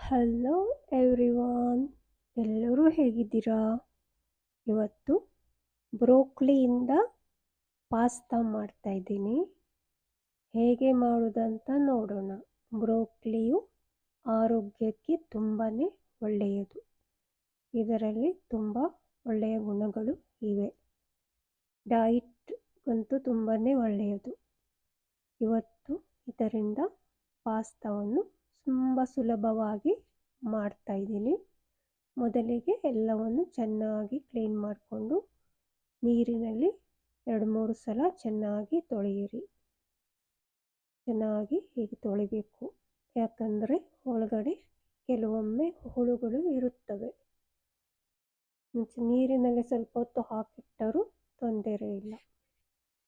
Hello everyone, ಎಲ್ಲರೂ ಹೇಗಿದ್ದೀರಾ? ಇವತ್ತು ಬ್ರೋಕ್ಲಿಯಿಂದ ಪಾಸ್ತಾ ಮಾಡ್ತಾ ಇದ್ದೀನಿ. ಹೇಗೆ ಮಾಡೋದಂತ ನೋಡೋಣ. ಬ್ರೋಕ್ಲಿಯು ಆರೋಗ್ಯಕ್ಕೆ ತುಂಬಾ ಒಳ್ಳೆಯದು. ಇದರಲ್ಲಿ ತುಂಬ ಒಳ್ಳೆಯ ಗುಣಗಳು ಇವೆ. ಡಯಟ್ಗಂತೂ ತುಂಬಾ ಒಳ್ಳೆಯದು. ಇವತ್ತು ಇದರಿಂದ ಪಾಸ್ತಾವನ್ನು ತುಂಬ ಸುಲಭವಾಗಿ ಮಾಡ್ತಾ ಇದ್ದೀನಿ. ಮೊದಲಿಗೆ ಎಲ್ಲವನ್ನು ಚೆನ್ನಾಗಿ ಕ್ಲೀನ್ ಮಾಡಿಕೊಂಡು ನೀರಿನಲ್ಲಿ 2-3 ಸಲ ಚೆನ್ನಾಗಿ ತೊಳೆಯಿರಿ. ಚೆನ್ನಾಗಿ ಹೀಗೆ ತೊಳಿಬೇಕು, ಯಾಕಂದರೆ ಒಳಗಡೆ ಕೆಲವೊಮ್ಮೆ ಹುಳುಗಳು ಇರುತ್ತವೆ. ನೀರಿನಲ್ಲಿ ಸ್ವಲ್ಪ ಹೊತ್ತು ಹಾಕಿಟ್ಟರೂ ತೊಂದರೆ ಇಲ್ಲ.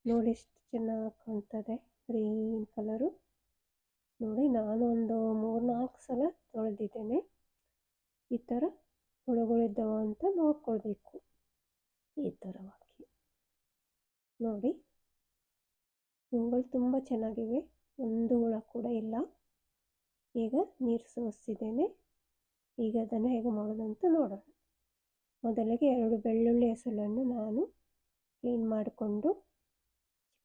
ನೋಡಿ ಎಷ್ಟು ಚೆನ್ನಾಗಿ ಕಾಣ್ತದೆ, ಗ್ರೀನ್ ಕಲರು. ನೋಡಿ, ನಾನು ಒಂದು 3-4 ಸಲ ತೊಳೆದಿದ್ದೇನೆ. ಈ ಥರ ಹುಳುಗಳಿದ್ದಾವ ಅಂತ ನೋಡ್ಕೊಳ್ಬೇಕು. ಈ ಥರವಾಗಿ ನೋಡಿ, ಇವುಗಳು ತುಂಬ ಚೆನ್ನಾಗಿವೆ, ಒಂದು ಹುಳ ಕೂಡ ಇಲ್ಲ. ಈಗ ನೀರು ಸೋಸಿದ್ದೇನೆ. ಈಗ ಅದನ್ನು ಹೇಗೆ ಮಾಡೋದಂತ ನೋಡೋಣ. ಮೊದಲಿಗೆ 2 ಬೆಳ್ಳುಳ್ಳಿ ಹೆಸಳನ್ನು ನಾನು ಕ್ಲೀನ್ ಮಾಡಿಕೊಂಡು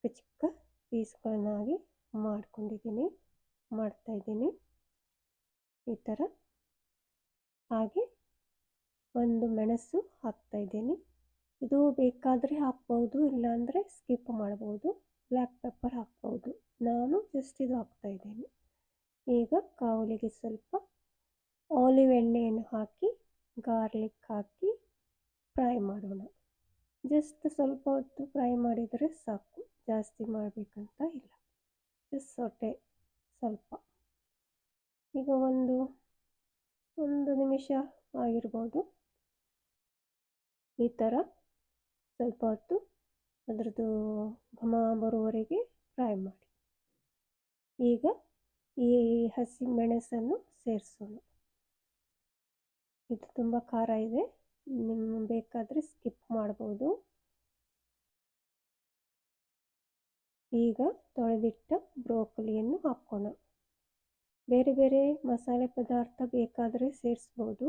ಚಿಕ್ಕ ಚಿಕ್ಕ ಪೀಸ್ಗಳನ್ನಾಗಿ ಮಾಡ್ತಾಯಿದ್ದೀನಿ ಈ ಥರ. ಹಾಗೆ ಒಂದು ಮೆಣಸು ಹಾಕ್ತಾಯಿದ್ದೀನಿ. ಇದು ಬೇಕಾದರೆ ಹಾಕ್ಬೋದು, ಇಲ್ಲಾಂದರೆ ಸ್ಕಿಪ್ ಮಾಡ್ಬೋದು. ಬ್ಲ್ಯಾಕ್ ಪೆಪ್ಪರ್ ಹಾಕ್ಬೋದು. ನಾನು ಜಸ್ಟ್ ಇದು ಹಾಕ್ತಾಯಿದ್ದೀನಿ. ಈಗ ಕಾವಲಿಗೆ ಸ್ವಲ್ಪ ಆಲಿವ್ ಎಣ್ಣೆಯನ್ನು ಹಾಕಿ ಗಾರ್ಲಿಕ್ ಹಾಕಿ ಫ್ರೈ ಮಾಡೋಣ. ಜಸ್ಟ್ ಸ್ವಲ್ಪ ಹೊತ್ತು ಫ್ರೈ ಮಾಡಿದರೆ ಸಾಕು, ಜಾಸ್ತಿ ಮಾಡಬೇಕಂತ ಇಲ್ಲ. ಜಸ್ಟ್ ಸ್ವಲ್ಪ. ಈಗ ಒಂದು ನಿಮಿಷ ಆಗಿರ್ಬೋದು. ಈ ಥರ ಸ್ವಲ್ಪ ಹೊತ್ತು ಅದರದ್ದು ಘಮ ಬರುವವರೆಗೆ ಫ್ರೈ ಮಾಡಿ. ಈಗ ಈ ಹಸಿ ಮೆಣಸನ್ನು ಸೇರಿಸೋಣ. ಇದು ತುಂಬ ಖಾರ ಇದೆ, ನಿಮ್ಗೆ ಬೇಕಾದರೆ ಸ್ಕಿಪ್ ಮಾಡ್ಬೋದು. ಈಗ ತೊಳೆದಿಟ್ಟ ಬ್ರೋಕೊಲಿಯನ್ನು ಹಾಕೋಣ. ಬೇರೆ ಬೇರೆ ಮಸಾಲೆ ಪದಾರ್ಥ ಬೇಕಾದರೆ ಸೇರಿಸ್ಬೋದು.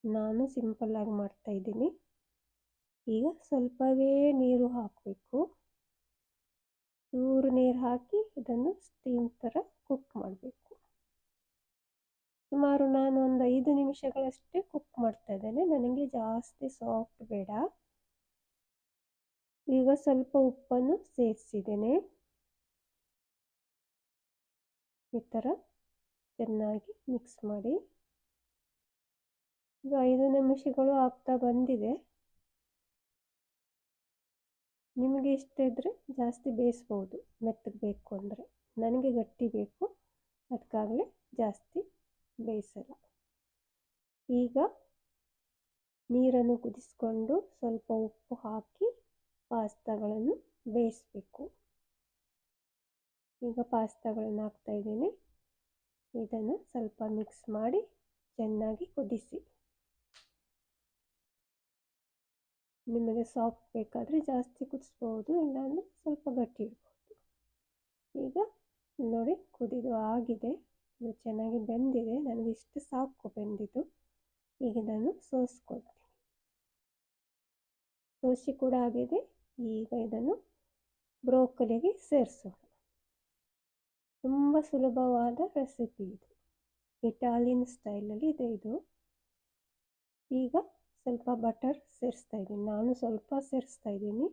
ನಾನು ಸಿಂಪಲ್ಲಾಗಿ ಮಾಡ್ತಾಯಿದ್ದೀನಿ. ಈಗ ಸ್ವಲ್ಪವೇ ನೀರು ಹಾಕಬೇಕು. ಚೂರು ನೀರು ಹಾಕಿ ಇದನ್ನು ಸ್ಟೀಮ್ ಥರ ಕುಕ್ ಮಾಡಬೇಕು. ಸುಮಾರು ನಾನು ಒಂದು 5 ನಿಮಿಷಗಳಷ್ಟೇ ಕುಕ್ ಮಾಡ್ತಾ ಇದ್ದೇನೆ, ನನಗೆ ಜಾಸ್ತಿ ಸಾಫ್ಟ್ ಬೇಡ. ಈಗ ಸ್ವಲ್ಪ ಉಪ್ಪನ್ನು ಸೇರಿಸಿದ್ದೇನೆ. ಈ ಥರ ಚೆನ್ನಾಗಿ ಮಿಕ್ಸ್ ಮಾಡಿ. ಈಗ 5 ನಿಮಿಷಗಳು ಆಗ್ತಾ ಬಂದಿದೆ. ನಿಮಗೆ ಇಷ್ಟ ಇದ್ದರೆ ಜಾಸ್ತಿ ಬೇಯಿಸ್ಬೋದು, ಮೆತ್ತಗೆ ಬೇಕು ಅಂದರೆ. ನನಗೆ ಗಟ್ಟಿ ಬೇಕು, ಅದಕ್ಕಾಗಲೇ ಜಾಸ್ತಿ ಬೇಯಿಸಲ್ಲ. ಈಗ ನೀರನ್ನು ಕುದಿಸ್ಕೊಂಡು ಸ್ವಲ್ಪ ಉಪ್ಪು ಹಾಕಿ ಪಾಸ್ತಾಗಳನ್ನು ಬೇಯಿಸಬೇಕು. ಈಗ ಪಾಸ್ತಾಗಳನ್ನು ಹಾಕ್ತಾಯಿದ್ದೀನಿ. ಇದನ್ನು ಸ್ವಲ್ಪ ಮಿಕ್ಸ್ ಮಾಡಿ ಚೆನ್ನಾಗಿ ಕುದಿಸಿ. ನಿಮಗೆ ಸಾಫ್ಟ್ ಬೇಕಾದರೆ ಜಾಸ್ತಿ ಕುದಿಸ್ಬೋದು, ಇಲ್ಲಾಂದರೆ ಸ್ವಲ್ಪ ಗಟ್ಟಿ ಇಡ್ಬೋದು. ಈಗ ನೋಡಿ, ಕುದಿದು ಆಗಿದೆ, ಇದು ಚೆನ್ನಾಗಿ ಬೆಂದಿದೆ. ನನಗೆ ಇಷ್ಟು ಸಾಕು ಬೆಂದಿದ್ದು. ಈಗ ಇದನ್ನು ಸೋಸ್ಕೊಳ್ತೀನಿ. ಸೋಸಿ ಕೂಡ ಆಗಿದೆ. ಈಗ ಇದನ್ನು ಬ್ರೋಕೊಲಿಗೆ ಸೇರಿಸೋಣ. ತುಂಬ ಸುಲಭವಾದ ರೆಸಿಪಿ ಇದು, ಇಟಾಲಿಯನ್ ಸ್ಟೈಲಲ್ಲಿ ಇದೆ ಇದು. ಈಗ ಸ್ವಲ್ಪ ಬಟರ್ ಸೇರಿಸ್ತಾ ಇದ್ದೀನಿ. ನಾನು ಸ್ವಲ್ಪ ಸೇರಿಸ್ತಾ ಇದ್ದೀನಿ,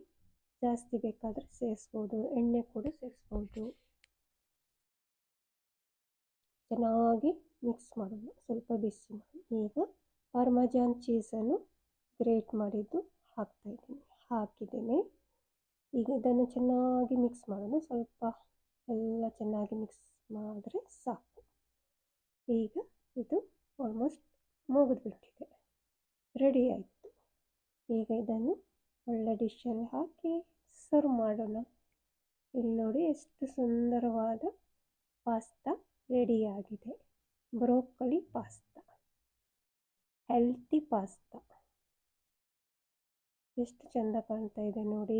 ಜಾಸ್ತಿ ಬೇಕಾದರೆ ಸೇರಿಸ್ಬೋದು. ಎಣ್ಣೆ ಕೂಡ ಸೇರಿಸ್ಬೋದು. ಚೆನ್ನಾಗಿ ಮಿಕ್ಸ್ ಮಾಡೋಣ, ಸ್ವಲ್ಪ ಬಿಸಿ ಮಾಡಿ. ಈಗ ಪಾರ್ಮಜಾನ್ ಚೀಸನ್ನು ಗ್ರೇಟ್ ಮಾಡಿದ್ದು ಹಾಕಿದ್ದೇನೆ. ಈಗ ಇದನ್ನು ಚೆನ್ನಾಗಿ ಮಿಕ್ಸ್ ಮಾಡೋಣ. ಸ್ವಲ್ಪ ಎಲ್ಲ ಚೆನ್ನಾಗಿ ಮಿಕ್ಸ್ ಮಾಡಿದ್ರೆ ಸಾಕು. ಈಗ ಇದು ಆಲ್ಮೋಸ್ಟ್ ಮುಗಿದ್ಬಿಟ್ಟಿದೆ, ರೆಡಿ ಆಯಿತು. ಈಗ ಇದನ್ನು ಒಳ್ಳೆ ಡಿಶಲ್ಲಿ ಹಾಕಿ ಸರ್ವ್ ಮಾಡೋಣ. ಇಲ್ಲಿ ನೋಡಿ, ಎಷ್ಟು ಸುಂದರವಾದ ಪಾಸ್ತಾ ರೆಡಿಯಾಗಿದೆ. Broccoli pasta, healthy pasta. ಎಷ್ಟು ಚೆಂದ ಕಾಣ್ತಾ ಇದೆ ನೋಡಿ.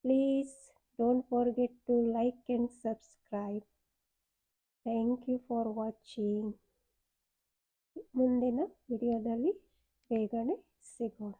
Please don't forget to like and subscribe. Thank you for watching. ಮುಂದಿನ ವಿಡಿಯೋದಲ್ಲಿ ಬೇಗನೆ ಸಿಗೋಣ.